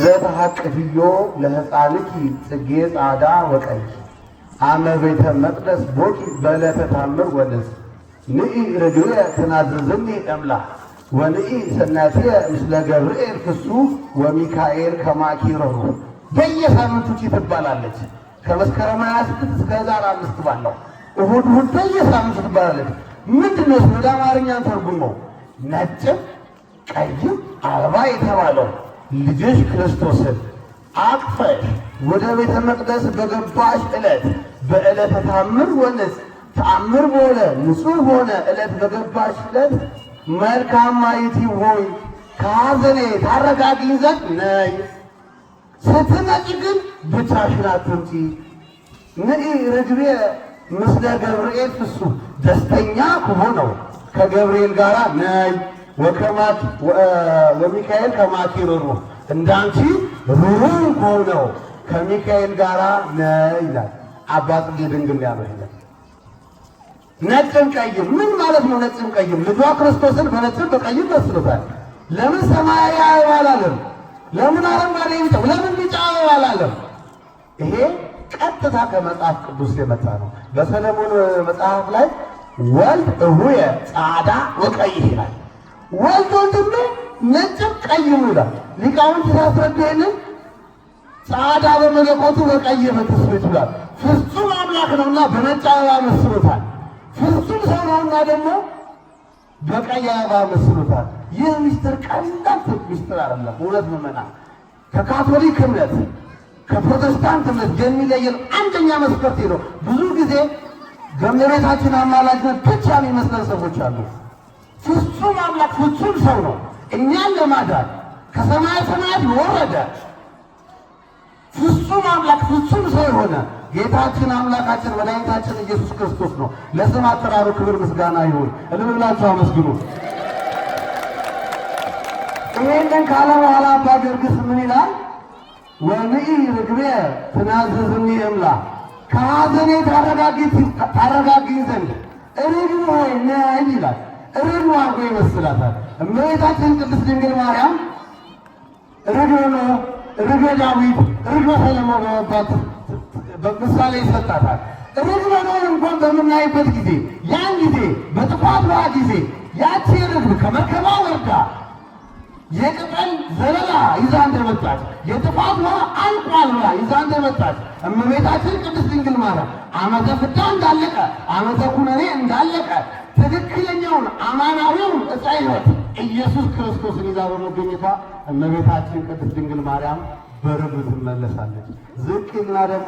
ዘተሐቅፍዮ ለሕፃንኪ ጽጌ ጻዳ ወቀይ አመ ቤተ መቅደስ ቦኪ በዕለተ ታምር ወንስ ንኢ ርግብየ ትናዝዝኒ እምላ ወንኢ ሰናትየ ምስለ ገብርኤል ፍሱ ወሚካኤል ከማኪረሩ። በየሳምንቱ ትባላለች። ከመስከረም 26 እስከ ኅዳር 5 ባለው እሁድ በየሳምንቱ ትባላለች። ምንድነው? ወደ አማርኛ ተርጉመው ነጭም ቀይም አበባ የተባለው ልጅሽ ክርስቶስን አቅፈሽ ወደ ቤተ መቅደስ በገባሽ ዕለት በዕለተ ተአምር ወንስ ተአምር በሆነ ንጹሕ በሆነ ዕለት በገባሽ ዕለት መልካማይቱ ሆይ ከሐዘኔ ታረጋጊኝ ዘንድ ነይ። ስትመጪ ግን ብቻሽን አትምጪ። ንኢ ርግብየ ምስለ ገብርኤል ፍሱ ደስተኛ ከሆነው ከገብርኤል ጋር ነይ። ወሚካኤል ከማኪረሩ እንዳንቺ ሩሩ ከሆነው ከሚካኤል ጋር ነይ ይላል አባ ጽጌ ድንግል ያለው። ነጭም ቀይም ምን ማለት ነው? ነጭም ቀይም ልጇ ክርስቶስን በነጭም በቀይም መስሎታል። ለምን ሰማያዊ አበባ አላለም? ለምን አረንጓዴ ቢጫው? ለምን ቢጫ አበባ አላለም? ይሄ ቀጥታ ከመጽሐፍ ቅዱስ የመጣ ነው። በሰለሞን መጽሐፍ ላይ ወልድ እሁየ ጻዳ ወቀይ ይላል። ወልድ ወንድሜ ነጭም ቀይም ይላል። ሊቃውንት ሲያስረዱ ይሄንን ጻዳ በመለኮቱ በቀይ በትስብእቱ ይላል። ፍጹም አምላክ ነውና በነጭ አበባ መስሎታል። ፍጹም ሰው ነውና ደግሞ በቀይ አበባ መስሎታል። ይህ ምስጢር ቀላል ምስጢር አይደለም። እውነት ምዕመናን ከካቶሊክ እምነት ከፕሮቴስታንት እምነት የሚለየን አንደኛ መስፈርት ነው። ብዙ ጊዜ በእመቤታችን አማላጅነት ብቻ የሚመስለን ሰዎች አሉ። ፍጹም አምላክ ፍጹም ሰው ነው። እኛን ለማዳን ከሰማይ ሰማያት የወረደ ፍጹም አምላክ ፍጹም ሰው የሆነ ጌታችን አምላካችን መድኃኒታችን ኢየሱስ ክርስቶስ ነው። ለስም አጠራሩ ክብር ምስጋና ይሁን። እልል ብላችሁ አመስግኑ። ይሄንን ካለ በኋላ አባ ጊዮርጊስ ምን ይላል? ወንኢ ርግብየ ትናዝዝኒ እምላ ከሐዘኔ ታረጋጊኝ ዘንድ ርግብ ሆይ ነይ ይላል። ርግብ አርጎ ይመስላታል። እመቤታችን ቅድስት ድንግል ማርያም ርግብ ነው፣ ርግበ ዳዊት፣ ርግበ ሰሎሞን በመባል በምሳሌ ይሰጣታል። ርግበ ነውን እንኳን በምናይበት ጊዜ ያን ጊዜ በጥፋት ውሃ ጊዜ ያቺ ርግብ ከመርከቧ ወርዳ የቅጠል ዘለላ ይዛ እንደመጣች የጥፋት ውሃ አልቋል ብላ ይዛ እንደመጣች እመቤታችን ቅድስት ድንግል ማርያም ዓመተ ፍዳ እንዳለቀ ዓመተ ኩነኔ እንዳለቀ ትክክለኛውን አማናዊውን ዕፀ ሕይወት ኢየሱስ ክርስቶስን ይዛ በመገኘቷ እመቤታችን ቅድስት ድንግል ማርያም በርግብ ትመለሳለች። ዝቅና ደግሞ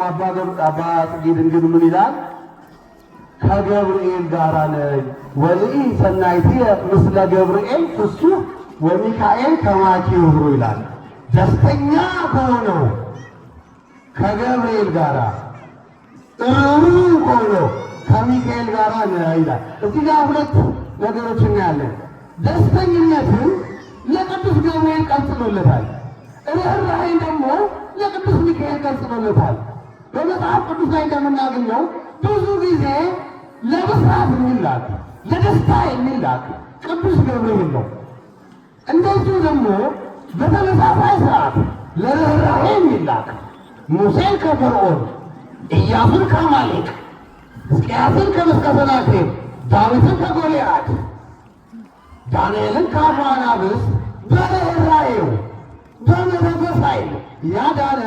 አባ ጽጌ ድንግል ምን ይላል? ከገብርኤል ጋር ነይ ወንኢ ሰናይትየ ምስለ ገብርኤል ፍሱ ወሚካኤል ከማኪረሩ ይላል። ደስተኛ ከሆነው ከገብርኤል ጋር ጥሩ ከሆነው ከሚካኤል ጋር ነይ ይላል። እዚህ ጋር ሁለት ነገሮች እናያለን። ደስተኝነትን ለቅዱስ ገብርኤል ቀጥሎለታል። ርኅራኄን ደግሞ ለቅዱስ ሚካኤል ቀጥሎለታል። በመጽሐፍ ቅዱስ ላይ እንደምናገኘው ብዙ ጊዜ ለብስራት የሚላክ ለደስታ የሚላክ ቅዱስ ገብርኤል ነው። እንደዚሁ ደግሞ በተመሳሳይ ሰዓት ለርኅራኄ የሚላክ ሙሴን ከፈርዖን፣ ኢያሱን ከአማሌቅ፣ ሕዝቅያስን ከመስቀሰናክሬም፣ ዳዊትን ከጎልያድ፣ ዳንኤልን ከአፉ አናብስት በርኅራኄው በመንፈስ ኃይል ያዳነ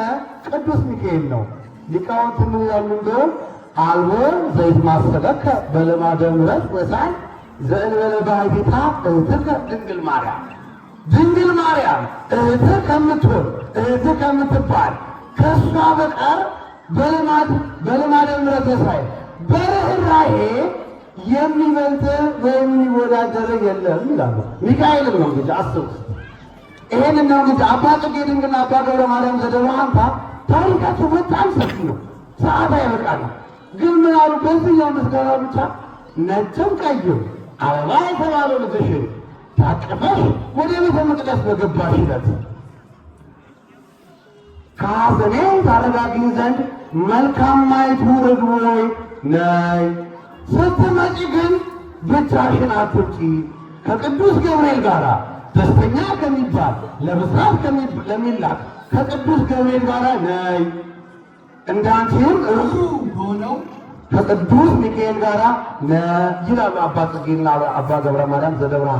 ቅዱስ ሚካኤል ነው። ሊቃውንት ምን ይላሉ? እንደውም አልቦ ዘይትማሰለከ በልማደ ምሕረት ወሳል ዘእንበለ ባሕቲታ እህትከ ድንግል ማርያም። ድንግል ማርያም እህትህ ከምትሆን እህትህ ከምትባል ከእሷ በቀር በልማደ ምሕረት ወሳል በርኅራኄ የሚበልጥ ወይም የሚወዳደር የለም ይላሉ። ሚካኤልም ነው እንግዲህ አስቡት። ይሄን ነው እንግዲህ አባ ጽጌ ድንግልና አባ ገብረ ማርያም ዘደብረ ታሪካቸው በጣም ሰፊ ነው። ሰዓት አይበቃንም። ግን ምን አሉ? በዚህኛው ምስጋና ብቻ ነጭም ቀይም አበባ የተባለው ልጅሽን ታቅፈሽ ወደ ቤተ መቅደስ በገባሽ ዕለት ከሐዘኔ ታረጋጊኝ ዘንድ መልካማይቱ ርግብ ሆይ ነይ። ስትመጪ ግን ብቻሽን አትምጪ። ከቅዱስ ገብርኤል ጋር ደስተኛ ከሚባል ለብስራት ለሚላክ ከቅዱስ ገብርኤል ጋር ነይ እንዳንቺም ርኅሩኅ ሆነው ከቅዱስ ሚካኤል ጋር ነይ ይላሉ አባ ጽጌና አባ ገብረ ማርያም ዘደብረ